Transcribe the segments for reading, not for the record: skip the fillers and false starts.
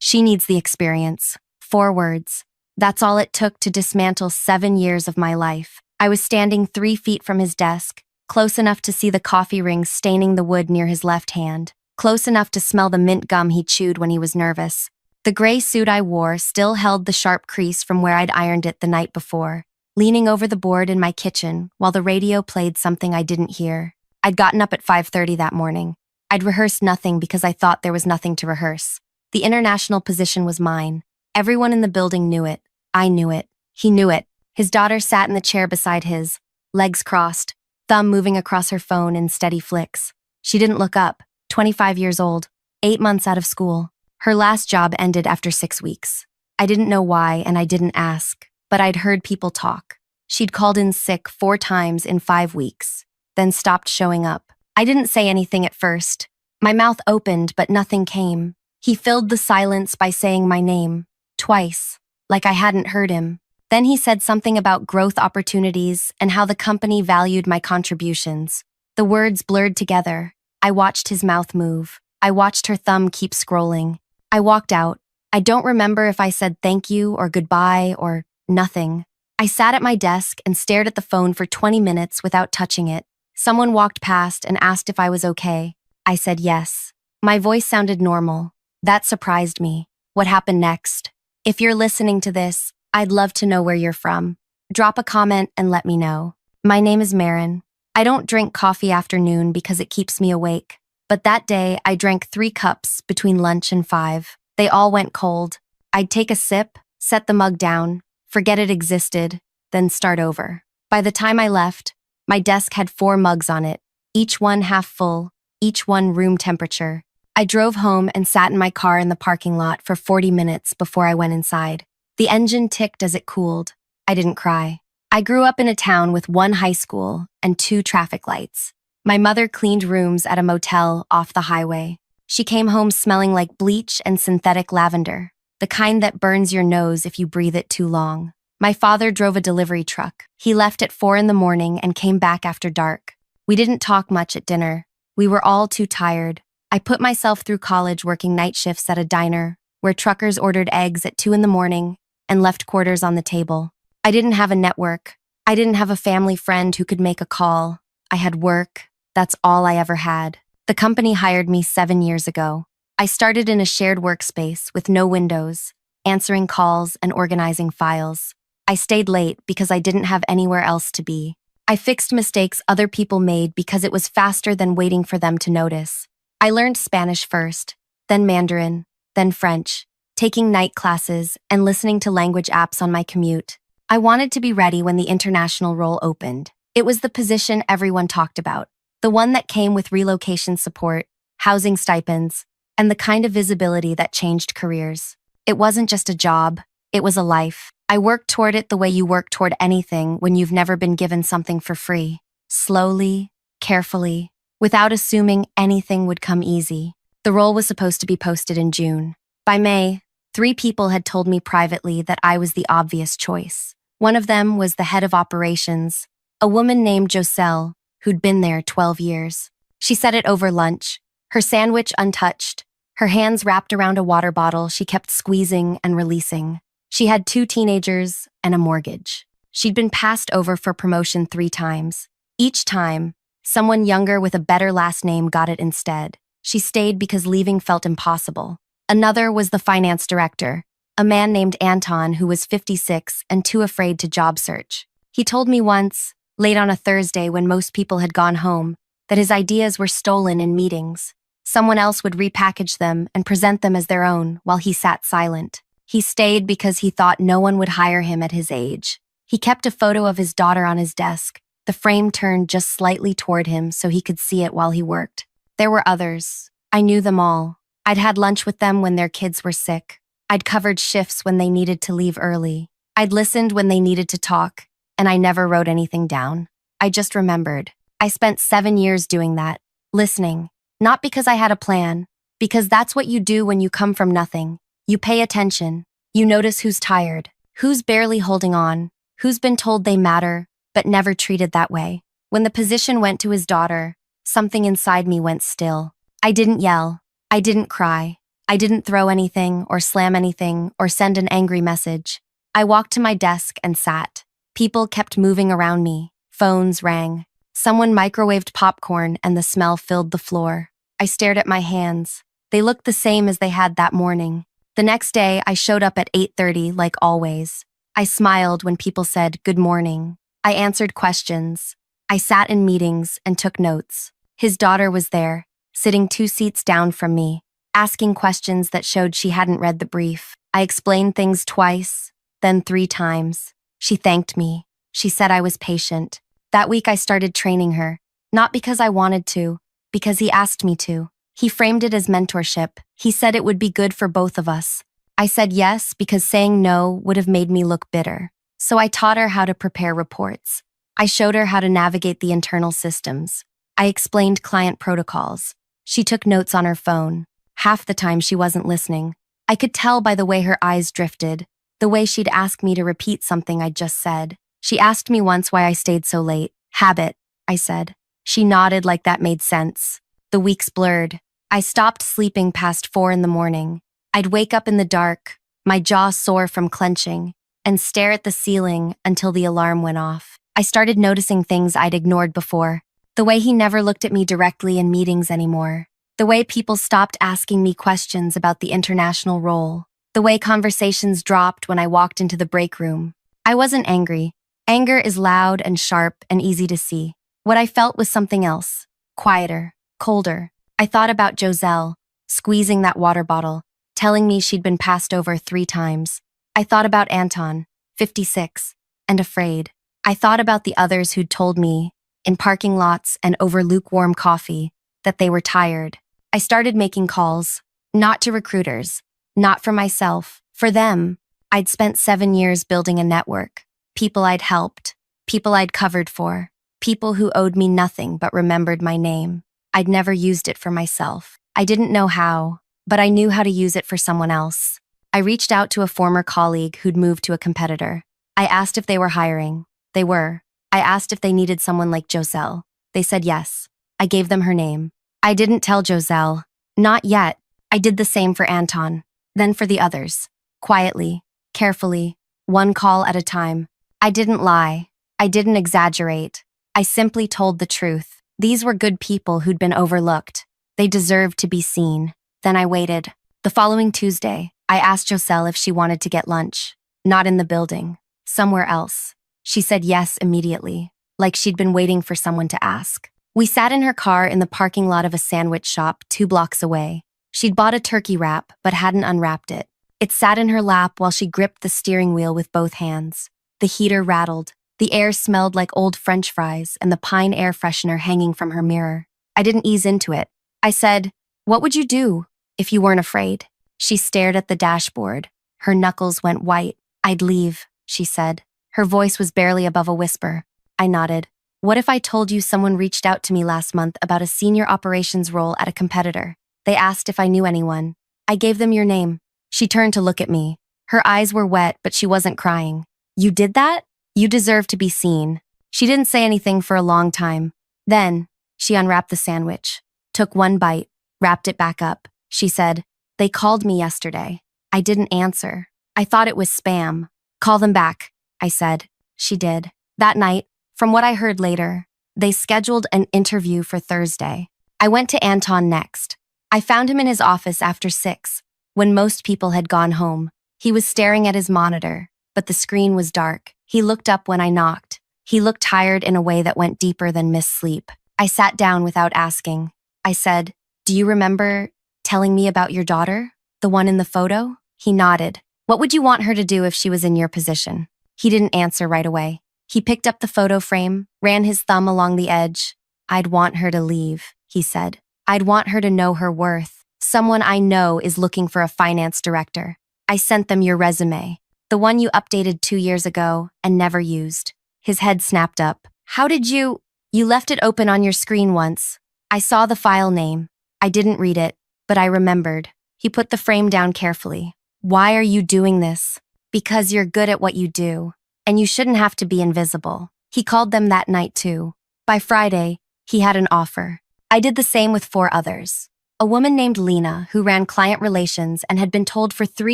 She needs the experience. 4 words. That's all it took to dismantle 7 years of my life. I was standing 3 feet from his desk, close enough to see the coffee rings staining the wood near his left hand, close enough to smell the mint gum he chewed when he was nervous. The gray suit I wore still held the sharp crease from where I'd ironed it the night before, leaning over the board in my kitchen while the radio played something I didn't hear. I'd gotten up at 5:30 that morning. I'd rehearsed nothing because I thought there was nothing to rehearse. The international position was mine. Everyone in the building knew it. I knew it. He knew it. His daughter sat in the chair beside his, legs crossed, thumb moving across her phone in steady flicks. She didn't look up. 25 years old, 8 months out of school. Her last job ended after 6 weeks. I didn't know why and I didn't ask, but I'd heard people talk. She'd called in sick 4 times in 5 weeks, then stopped showing up. I didn't say anything at first. My mouth opened, but nothing came. He filled the silence by saying my name, twice, like I hadn't heard him. Then he said something about growth opportunities and how the company valued my contributions. The words blurred together. I watched his mouth move. I watched her thumb keep scrolling. I walked out. I don't remember if I said thank you or goodbye or nothing. I sat at my desk and stared at the phone for 20 minutes without touching it. Someone walked past and asked if I was okay. I said yes. My voice sounded normal. That surprised me. What happened next? If you're listening to this, I'd love to know where you're from. Drop a comment and let me know. My name is Marin. I don't drink coffee after noon because it keeps me awake. But that day, I drank 3 cups between lunch and 5. They all went cold. I'd take a sip, set the mug down, forget it existed, then start over. By the time I left, my desk had 4 mugs on it, each one half full, each one room temperature. I drove home and sat in my car in the parking lot for 40 minutes before I went inside. The engine ticked as it cooled. I didn't cry. I grew up in a town with 1 high school and 2 traffic lights. My mother cleaned rooms at a motel off the highway. She came home smelling like bleach and synthetic lavender, the kind that burns your nose if you breathe it too long. My father drove a delivery truck. He left at 4 in the morning and came back after dark. We didn't talk much at dinner. We were all too tired. I put myself through college working night shifts at a diner, where truckers ordered eggs at 2 in the morning and left quarters on the table. I didn't have a network. I didn't have a family friend who could make a call. I had work. That's all I ever had. The company hired me 7 years ago. I started in a shared workspace with no windows, answering calls and organizing files. I stayed late because I didn't have anywhere else to be. I fixed mistakes other people made because it was faster than waiting for them to notice. I learned Spanish first, then Mandarin, then French, taking night classes and listening to language apps on my commute. I wanted to be ready when the international role opened. It was the position everyone talked about, the one that came with relocation support, housing stipends, and the kind of visibility that changed careers. It wasn't just a job, it was a life. I worked toward it the way you work toward anything when you've never been given something for free. Slowly, carefully, without assuming anything would come easy. The role was supposed to be posted in June. By May, 3 people had told me privately that I was the obvious choice. One of them was the head of operations, a woman named Joselle, who'd been there 12 years. She said it over lunch, her sandwich untouched, her hands wrapped around a water bottle she kept squeezing and releasing. She had 2 teenagers and a mortgage. She'd been passed over for promotion 3 times. Each time, someone younger with a better last name got it instead. She stayed because leaving felt impossible. Another was the finance director, a man named Anton who was 56 and too afraid to job search. He told me once, late on a Thursday when most people had gone home, that his ideas were stolen in meetings. Someone else would repackage them and present them as their own while he sat silent. He stayed because he thought no one would hire him at his age. He kept a photo of his daughter on his desk, the frame turned just slightly toward him so he could see it while he worked. There were others. I knew them all. I'd had lunch with them when their kids were sick. I'd covered shifts when they needed to leave early. I'd listened when they needed to talk, and I never wrote anything down. I just remembered. I spent 7 years doing that, listening. Not because I had a plan, because that's what you do when you come from nothing. You pay attention. You notice who's tired, who's barely holding on, who's been told they matter, but never treated that way. When the position went to his daughter, something inside me went still. I didn't yell. I didn't cry. I didn't throw anything or slam anything or send an angry message. I walked to my desk and sat. People kept moving around me. Phones rang. Someone microwaved popcorn and the smell filled the floor. I stared at my hands. They looked the same as they had that morning. The next day, I showed up at 8:30 like always. I smiled when people said good morning. I answered questions. I sat in meetings and took notes. His daughter was there, sitting 2 seats down from me, asking questions that showed she hadn't read the brief. I explained things twice, then 3 times. She thanked me. She said I was patient. That week I started training her, not because I wanted to, because he asked me to. He framed it as mentorship. He said it would be good for both of us. I said yes because saying no would have made me look bitter. So I taught her how to prepare reports. I showed her how to navigate the internal systems. I explained client protocols. She took notes on her phone. Half the time she wasn't listening. I could tell by the way her eyes drifted, the way she'd ask me to repeat something I'd just said. She asked me once why I stayed so late. Habit, I said. She nodded like that made sense. The weeks blurred. I stopped sleeping past 4 in the morning. I'd wake up in the dark, my jaw sore from clenching, and stare at the ceiling until the alarm went off. I started noticing things I'd ignored before. The way he never looked at me directly in meetings anymore. The way people stopped asking me questions about the international role. The way conversations dropped when I walked into the break room. I wasn't angry. Anger is loud and sharp and easy to see. What I felt was something else. Quieter, colder. I thought about Joselle, squeezing that water bottle, telling me she'd been passed over 3 times. I thought about Anton, 56, and afraid. I thought about the others who'd told me, in parking lots and over lukewarm coffee, that they were tired. I started making calls, not to recruiters, not for myself, for them. I'd spent 7 years building a network. People I'd helped, people I'd covered for, people who owed me nothing but remembered my name. I'd never used it for myself. I didn't know how, but I knew how to use it for someone else. I reached out to a former colleague who'd moved to a competitor. I asked if they were hiring. They were. I asked if they needed someone like Joselle. They said yes. I gave them her name. I didn't tell Joselle. Not yet. I did the same for Anton. Then for the others. Quietly, carefully, one call at a time. I didn't lie. I didn't exaggerate. I simply told the truth. These were good people who'd been overlooked. They deserved to be seen. Then I waited. The following Tuesday, I asked Joselle if she wanted to get lunch. Not in the building. Somewhere else. She said yes immediately, like she'd been waiting for someone to ask. We sat in her car in the parking lot of a sandwich shop 2 blocks away. She'd bought a turkey wrap but hadn't unwrapped it. It sat in her lap while she gripped the steering wheel with both hands. The heater rattled. The air smelled like old French fries and the pine air freshener hanging from her mirror. I didn't ease into it. I said, "What would you do if you weren't afraid?" She stared at the dashboard. Her knuckles went white. "I'd leave," she said. Her voice was barely above a whisper. I nodded. "What if I told you someone reached out to me last month about a senior operations role at a competitor? They asked if I knew anyone. I gave them your name." She turned to look at me. Her eyes were wet, but she wasn't crying. "You did that? You deserve to be seen." She didn't say anything for a long time. Then, she unwrapped the sandwich, took one bite, wrapped it back up. She said, "They called me yesterday. I didn't answer. I thought it was spam." "Call them back," I said. She did. That night, from what I heard later, they scheduled an interview for Thursday. I went to Anton next. I found him in his office after 6, when most people had gone home. He was staring at his monitor, but the screen was dark. He looked up when I knocked. He looked tired in a way that went deeper than missed sleep. I sat down without asking. I said, "Do you remember telling me about your daughter? The one in the photo?" He nodded. "What would you want her to do if she was in your position?" He didn't answer right away. He picked up the photo frame, ran his thumb along the edge. "I'd want her to leave," he said. "I'd want her to know her worth. Someone I know is looking for a finance director. I sent them your resume, the one you updated 2 years ago and never used." His head snapped up. "How did you? You left it open on your screen once." I saw the file name. I didn't read it, but I remembered. He put the frame down carefully. "Why are you doing this?" "Because you're good at what you do, and you shouldn't have to be invisible." He called them that night too. By Friday, he had an offer. I did the same with 4 others. A woman named Lena, who ran client relations and had been told for 3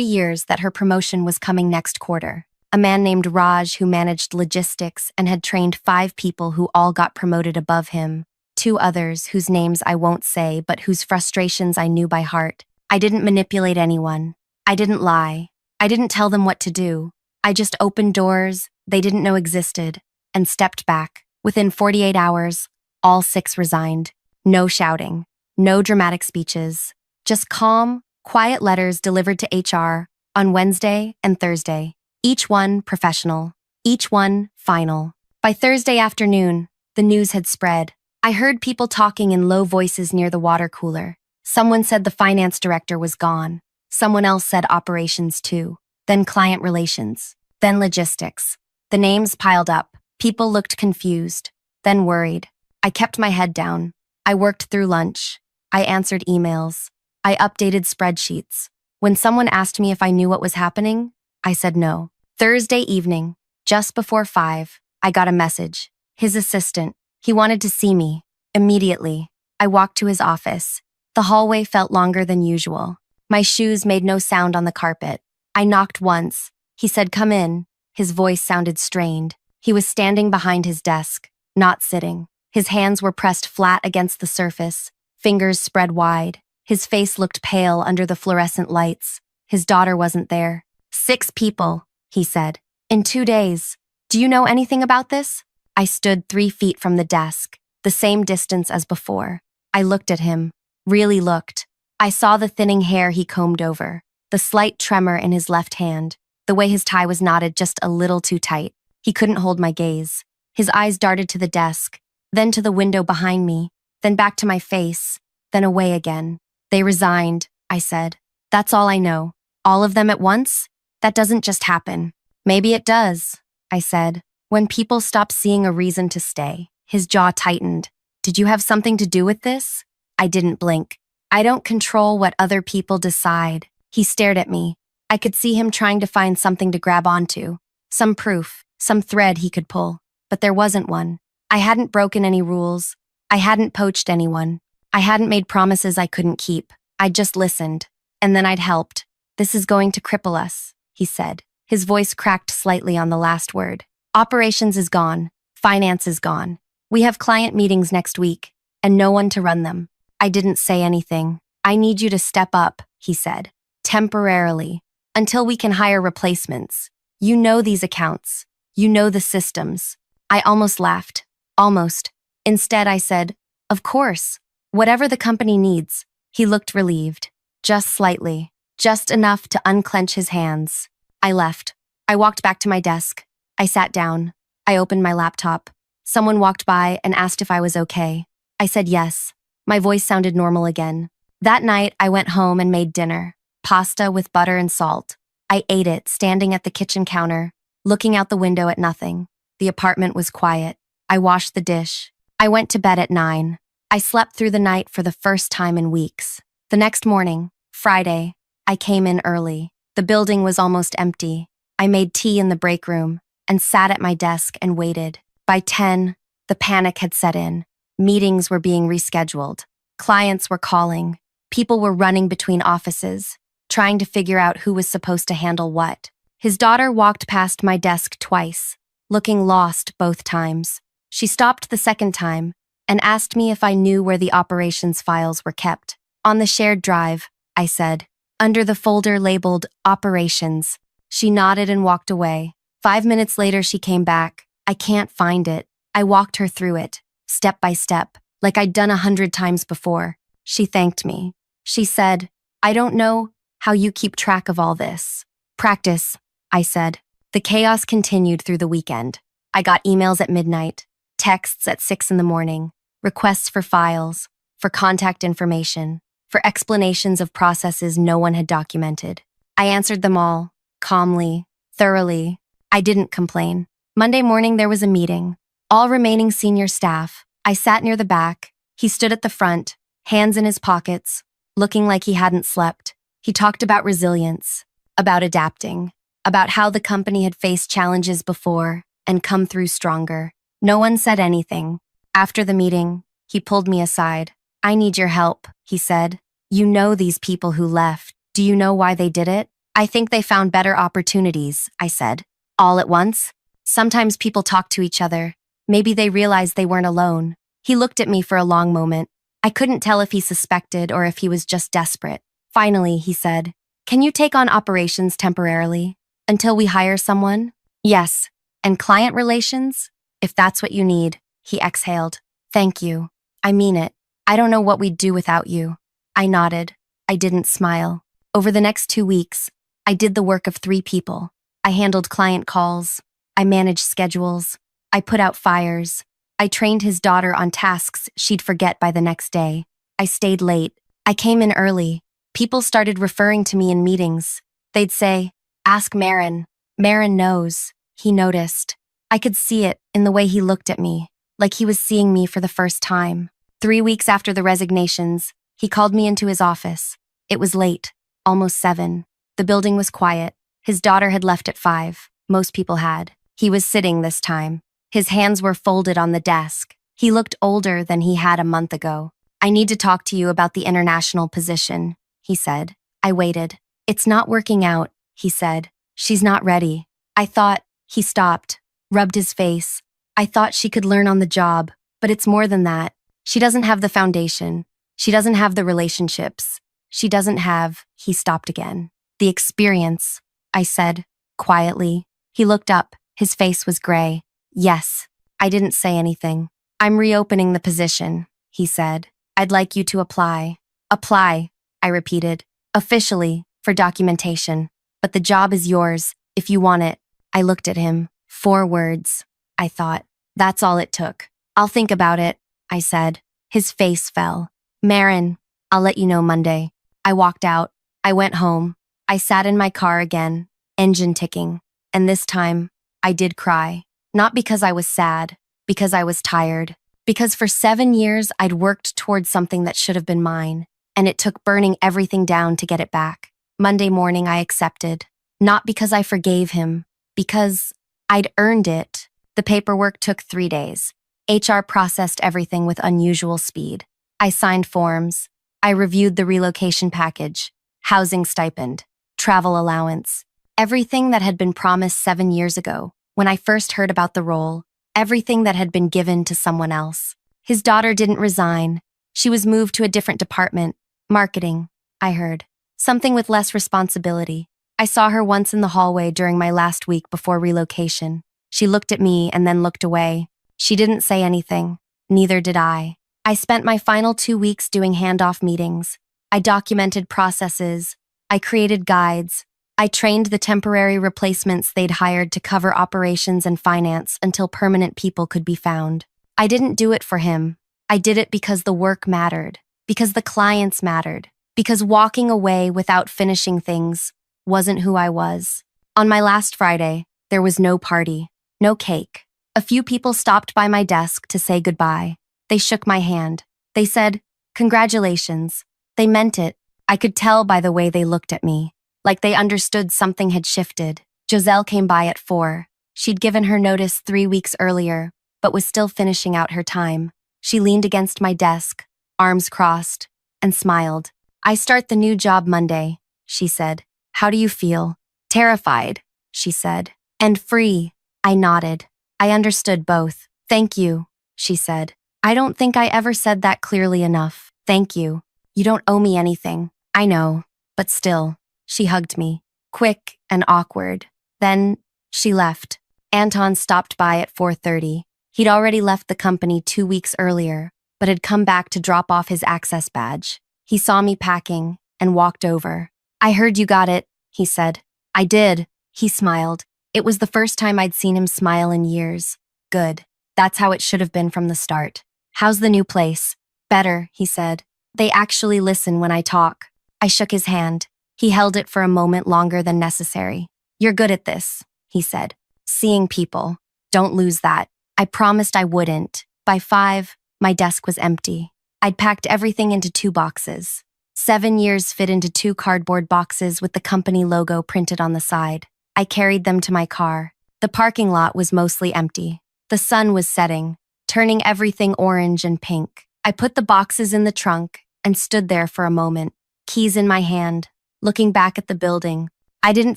years that her promotion was coming next quarter. A man named Raj, who managed logistics and had trained 5 people who all got promoted above him. 2 others, whose names I won't say, but whose frustrations I knew by heart. I didn't manipulate anyone. I didn't lie. I didn't tell them what to do. I just opened doors they didn't know existed and stepped back. Within 48 hours, all 6 resigned. No shouting. No dramatic speeches. Just calm, quiet letters delivered to HR on Wednesday and Thursday. Each one professional. Each one final. By Thursday afternoon, the news had spread. I heard people talking in low voices near the water cooler. Someone said the finance director was gone. Someone else said operations too. Then client relations. Then logistics. The names piled up. People looked confused. Then worried. I kept my head down. I worked through lunch. I answered emails. I updated spreadsheets. When someone asked me if I knew what was happening, I said no. Thursday evening, just before 5, I got a message. His assistant. He wanted to see me. Immediately, I walked to his office. The hallway felt longer than usual. My shoes made no sound on the carpet. I knocked once. He said, "Come in." His voice sounded strained. He was standing behind his desk, not sitting. His hands were pressed flat against the surface, fingers spread wide. His face looked pale under the fluorescent lights. His daughter wasn't there. 6 people, he said. In 2 days. Do you know anything about this? I stood 3 feet from the desk, the same distance as before. I looked at him, really looked. I saw the thinning hair he combed over, the slight tremor in his left hand, the way his tie was knotted just a little too tight. He couldn't hold my gaze. His eyes darted to the desk, then to the window behind me, then back to my face, then away again. They resigned, I said. That's all I know. All of them at once? That doesn't just happen. Maybe it does, I said. When people stop seeing a reason to stay. His jaw tightened. Did you have something to do with this? I didn't blink. I don't control what other people decide. He stared at me. I could see him trying to find something to grab onto. Some proof, some thread he could pull. But there wasn't one. I hadn't broken any rules. I hadn't poached anyone. I hadn't made promises I couldn't keep. I'd just listened. And then I'd helped. This is going to cripple us, he said. His voice cracked slightly on the last word. Operations is gone. Finance is gone. We have client meetings next week, and no one to run them. I didn't say anything. I need you to step up, he said. Temporarily. Until we can hire replacements. You know these accounts. You know the systems. I almost laughed. Almost. Instead, I said, of course. Whatever the company needs. He looked relieved. Just slightly. Just enough to unclench his hands. I left. I walked back to my desk. I sat down. I opened my laptop. Someone walked by and asked if I was okay. I said yes. My voice sounded normal again. That night, I went home and made dinner. Pasta with butter and salt. I ate it, standing at the kitchen counter, looking out the window at nothing. The apartment was quiet. I washed the dish. I went to bed at 9. I slept through the night for the first time in weeks. The next morning, Friday, I came in early. The building was almost empty. I made tea in the break room and sat at my desk and waited. By 10, the panic had set in. Meetings were being rescheduled. Clients were calling. People were running between offices, trying to figure out who was supposed to handle what. His daughter walked past my desk twice, looking lost both times. She stopped the second time and asked me if I knew where the operations files were kept. On the shared drive, I said, under the folder labeled Operations. She nodded and walked away. 5 minutes later, she came back. I can't find it. I walked her through it, step by step, like I'd done 100 times before. She thanked me. She said, I don't know how you keep track of all this. Practice, I said. The chaos continued through the weekend. I got emails at midnight, texts at 6 in the morning, requests for files, for contact information, for explanations of processes no one had documented. I answered them all, calmly, thoroughly. I didn't complain. Monday morning there was a meeting. All remaining senior staff. I sat near the back. He stood at the front, hands in his pockets, looking like he hadn't slept. He talked about resilience, about adapting, about how the company had faced challenges before and come through stronger. No one said anything. After the meeting, he pulled me aside. I need your help, he said. You know these people who left. Do you know why they did it? I think they found better opportunities, I said. All at once? Sometimes people talk to each other. Maybe they realized they weren't alone. He looked at me for a long moment. I couldn't tell if he suspected or if he was just desperate. Finally, he said, "Can you take on operations temporarily? Until we hire someone?" "Yes. And client relations? If that's what you need," he exhaled. "Thank you. I mean it. I don't know what we'd do without you." I nodded. I didn't smile. Over the next 2 weeks, I did the work of 3 people. I handled client calls. I managed schedules. I put out fires. I trained his daughter on tasks she'd forget by the next day. I stayed late. I came in early. People started referring to me in meetings. They'd say, "Ask Marin. Marin knows." He noticed. I could see it in the way he looked at me, like he was seeing me for the first time. 3 weeks after the resignations, he called me into his office. It was late, almost 7. The building was quiet. His daughter had left at 5. Most people had. He was sitting this time. His hands were folded on the desk. He looked older than he had a month ago. "I need to talk to you about the international position," he said. I waited. "It's not working out," he said. "She's not ready." I thought. He stopped, rubbed his face. "I thought she could learn on the job, but it's more than that. She doesn't have the foundation. She doesn't have the relationships. She doesn't have," he stopped again. "The experience," I said, quietly. He looked up. His face was gray. "Yes." I didn't say anything. "I'm reopening the position," he said. "I'd like you to apply." "Apply," I repeated. "Officially, for documentation. But the job is yours, if you want it." I looked at him. 4 words, I thought. That's all it took. "I'll think about it," I said. His face fell. "Marin, I'll let you know Monday." I walked out. I went home. I sat in my car again, engine ticking. And this time, I did cry. Not because I was sad, because I was tired. Because for 7 years, I'd worked towards something that should have been mine, and it took burning everything down to get it back. Monday morning, I accepted. Not because I forgave him, because I'd earned it. The paperwork took 3 days. HR processed everything with unusual speed. I signed forms. I reviewed the relocation package, housing stipend, travel allowance, everything that had been promised 7 years ago when I first heard about the role, everything that had been given to someone else. His daughter didn't resign. She was moved to a different department, marketing, I heard. Something with less responsibility. I saw her once in the hallway during my last week before relocation. She looked at me and then looked away. She didn't say anything. Neither did I. I spent my final 2 weeks doing handoff meetings. I documented processes. I created guides. I trained the temporary replacements they'd hired to cover operations and finance until permanent people could be found. I didn't do it for him. I did it because the work mattered, because the clients mattered, because walking away without finishing things wasn't who I was. On my last Friday, there was no party, no cake. A few people stopped by my desk to say goodbye. They shook my hand. They said, "Congratulations." They meant it. I could tell by the way they looked at me, like they understood something had shifted. Giselle came by at 4. She'd given her notice 3 weeks earlier, but was still finishing out her time. She leaned against my desk, arms crossed, and smiled. "I start the new job Monday," she said. "How do you feel?" "Terrified," she said. "And free." I nodded. I understood both. "Thank you," she said. "I don't think I ever said that clearly enough. Thank you. You don't owe me anything." "I know, but still." She hugged me, quick and awkward. Then she left. Anton stopped by at 4:30. He'd already left the company 2 weeks earlier, but had come back to drop off his access badge. He saw me packing and walked over. "I heard you got it," he said. "I did." He smiled. It was the first time I'd seen him smile in years. Good. That's how it should have been from the start. "How's the new place?" "Better," he said. "They actually listen when I talk." I shook his hand. He held it for a moment longer than necessary. "You're good at this," he said. "Seeing people. Don't lose that." I promised I wouldn't. By 5, my desk was empty. I'd packed everything into 2 boxes. 7 years fit into 2 cardboard boxes with the company logo printed on the side. I carried them to my car. The parking lot was mostly empty. The sun was setting, turning everything orange and pink. I put the boxes in the trunk and stood there for a moment. keys in my hand, looking back at the building. I didn't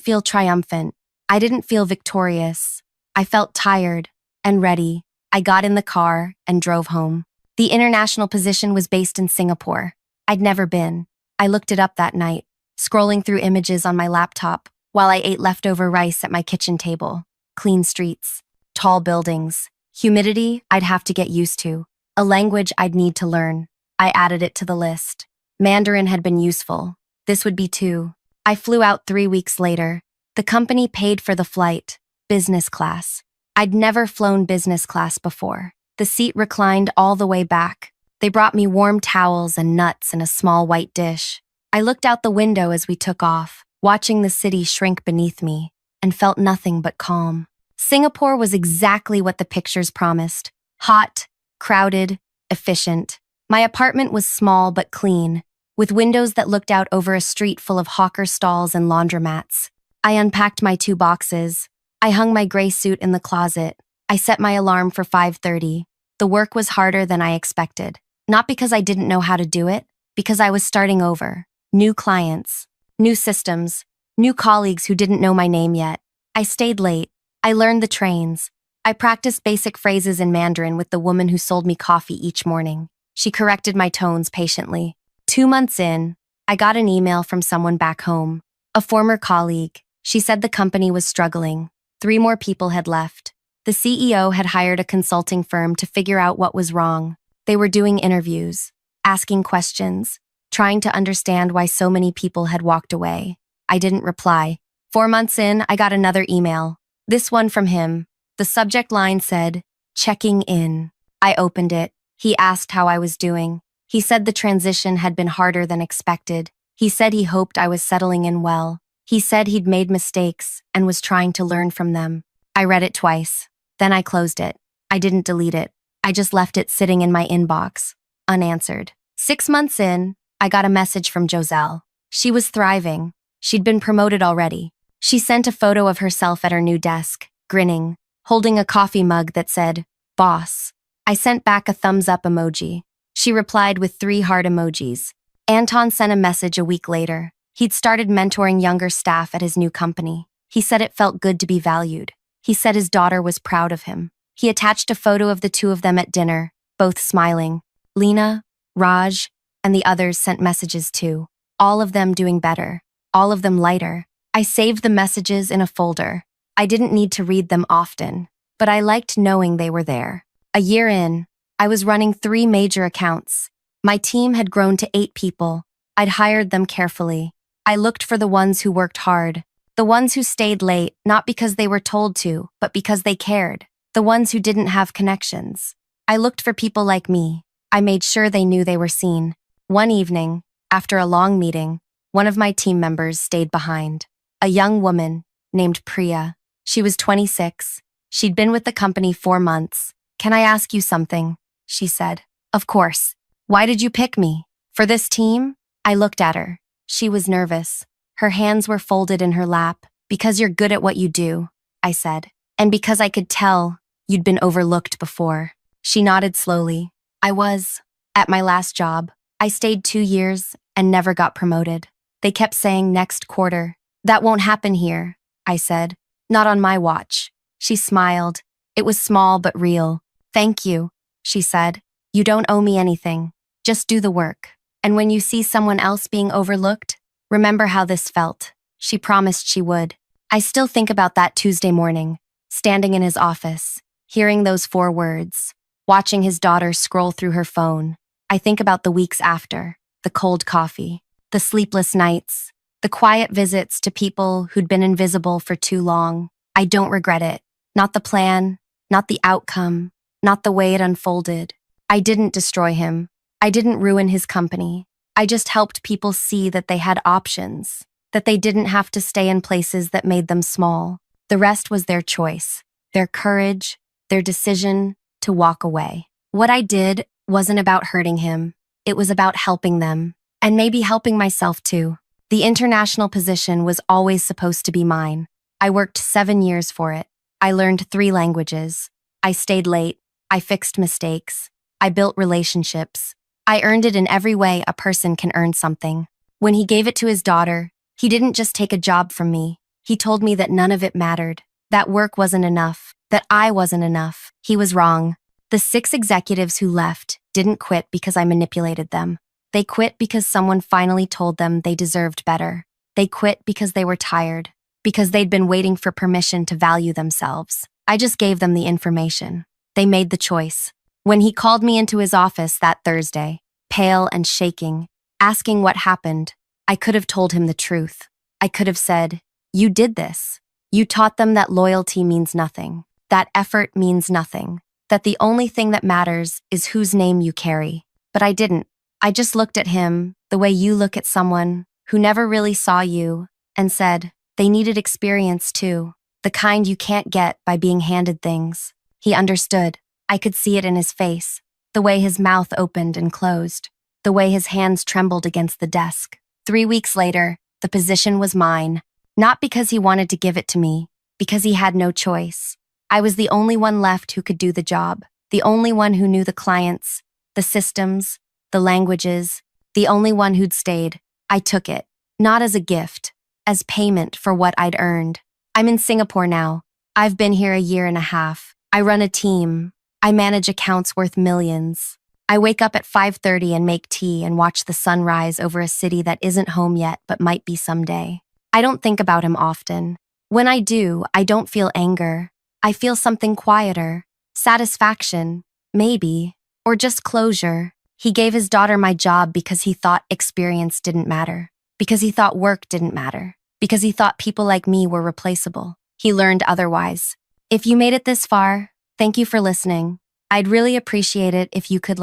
feel triumphant. I didn't feel victorious. I felt tired and ready. I got in the car and drove home. The international position was based in Singapore. I'd never been. I looked it up that night, scrolling through images on my laptop while I ate leftover rice at my kitchen table. Clean streets, tall buildings, humidity I'd have to get used to, a language I'd need to learn. I added it to the list. Mandarin had been useful. This would be too. I flew out 3 weeks later. The company paid for the flight, business class. I'd never flown business class before. The seat reclined all the way back. They brought me warm towels and nuts in a small white dish. I looked out the window as we took off, watching the city shrink beneath me, and felt nothing but calm. Singapore was exactly what the pictures promised. Hot, crowded, efficient. My apartment was small but clean, with windows that looked out over a street full of hawker stalls and laundromats. I unpacked my 2 boxes. I hung my gray suit in the closet. I set my alarm for 5:30. The work was harder than I expected. Not because I didn't know how to do it, because I was starting over. New clients, new systems, new colleagues who didn't know my name yet. I stayed late. I learned the trains. I practiced basic phrases in Mandarin with the woman who sold me coffee each morning. She corrected my tones patiently. 2 months in, I got an email from someone back home, a former colleague. She said the company was struggling. 3 more people had left. The CEO had hired a consulting firm to figure out what was wrong. They were doing interviews, asking questions, trying to understand why so many people had walked away. I didn't reply. 4 months in, I got another email. This one from him. The subject line said, "Checking in." I opened it. He asked how I was doing. He said the transition had been harder than expected. He said he hoped I was settling in well. He said he'd made mistakes and was trying to learn from them. I read it twice. Then I closed it. I didn't delete it. I just left it sitting in my inbox, unanswered. 6 months in, I got a message from Joselle. She was thriving. She'd been promoted already. She sent a photo of herself at her new desk, grinning, holding a coffee mug that said, "Boss." I sent back a thumbs up emoji. She replied with 3 heart emojis. Anton sent a message a week later. He'd started mentoring younger staff at his new company. He said it felt good to be valued. He said his daughter was proud of him. He attached a photo of the 2 of them at dinner, both smiling. Lena, Raj, and the others sent messages too. All of them doing better. All of them lighter. I saved the messages in a folder. I didn't need to read them often, but I liked knowing they were there. A year in, I was running 3 major accounts. My team had grown to 8 people. I'd hired them carefully. I looked for the ones who worked hard. The ones who stayed late, not because they were told to, but because they cared. The ones who didn't have connections. I looked for people like me. I made sure they knew they were seen. One evening, after a long meeting, one of my team members stayed behind. A young woman named Priya. She was 26. She'd been with the company 4 months. "Can I ask you something?" she said. "Of course. Why did you pick me? For this team?" I looked at her. She was nervous. Her hands were folded in her lap. "Because you're good at what you do," I said. "And because I could tell you'd been overlooked before." She nodded slowly. "I was. At my last job. I stayed 2 years and never got promoted. They kept saying next quarter. That won't happen here," I said. "Not on my watch." She smiled. It was small but real. "Thank you," she said. "You don't owe me anything. Just do the work. And when you see someone else being overlooked, remember how this felt." She promised she would. I still think about that Tuesday morning, standing in his office, hearing those 4 words, watching his daughter scroll through her phone. I think about the weeks after, the cold coffee, the sleepless nights, the quiet visits to people who'd been invisible for too long. I don't regret it. Not the plan, not the outcome, not the way it unfolded. I didn't destroy him. I didn't ruin his company. I just helped people see that they had options, that they didn't have to stay in places that made them small. The rest was their choice, their courage, their decision to walk away. What I did wasn't about hurting him. It was about helping them, and maybe helping myself too. The international position was always supposed to be mine. I worked 7 years for it. I learned 3 languages. I stayed late. I fixed mistakes. I built relationships. I earned it in every way a person can earn something. When he gave it to his daughter, he didn't just take a job from me. He told me that none of it mattered, that work wasn't enough, that I wasn't enough. He was wrong. The 6 executives who left didn't quit because I manipulated them. They quit because someone finally told them they deserved better. They quit because they were tired, because they'd been waiting for permission to value themselves. I just gave them the information. They made the choice. When he called me into his office that Thursday, pale and shaking, asking what happened, I could have told him the truth. I could have said, "You did this. You taught them that loyalty means nothing, that effort means nothing, that the only thing that matters is whose name you carry." But I didn't. I just looked at him the way you look at someone who never really saw you and said, they needed experience too, the kind you can't get by being handed things. He understood. I could see it in his face, the way his mouth opened and closed, the way his hands trembled against the desk. 3 weeks later, the position was mine, not because he wanted to give it to me, because he had no choice. I was the only one left who could do the job, the only one who knew the clients, the systems, the languages, the only one who'd stayed. I took it, not as a gift, as payment for what I'd earned. I'm in Singapore now. I've been here a year and a half. I run a team. I manage accounts worth millions. I wake up at 5:30 and make tea and watch the sun rise over a city that isn't home yet but might be someday. I don't think about him often. When I do, I don't feel anger. I feel something quieter, satisfaction, maybe, or just closure. He gave his daughter my job because he thought experience didn't matter, because he thought work didn't matter, because he thought people like me were replaceable. He learned otherwise. If you made it this far, thank you for listening. I'd really appreciate it if you could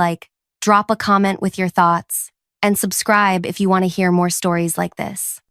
drop a comment with your thoughts and subscribe if you want to hear more stories like this.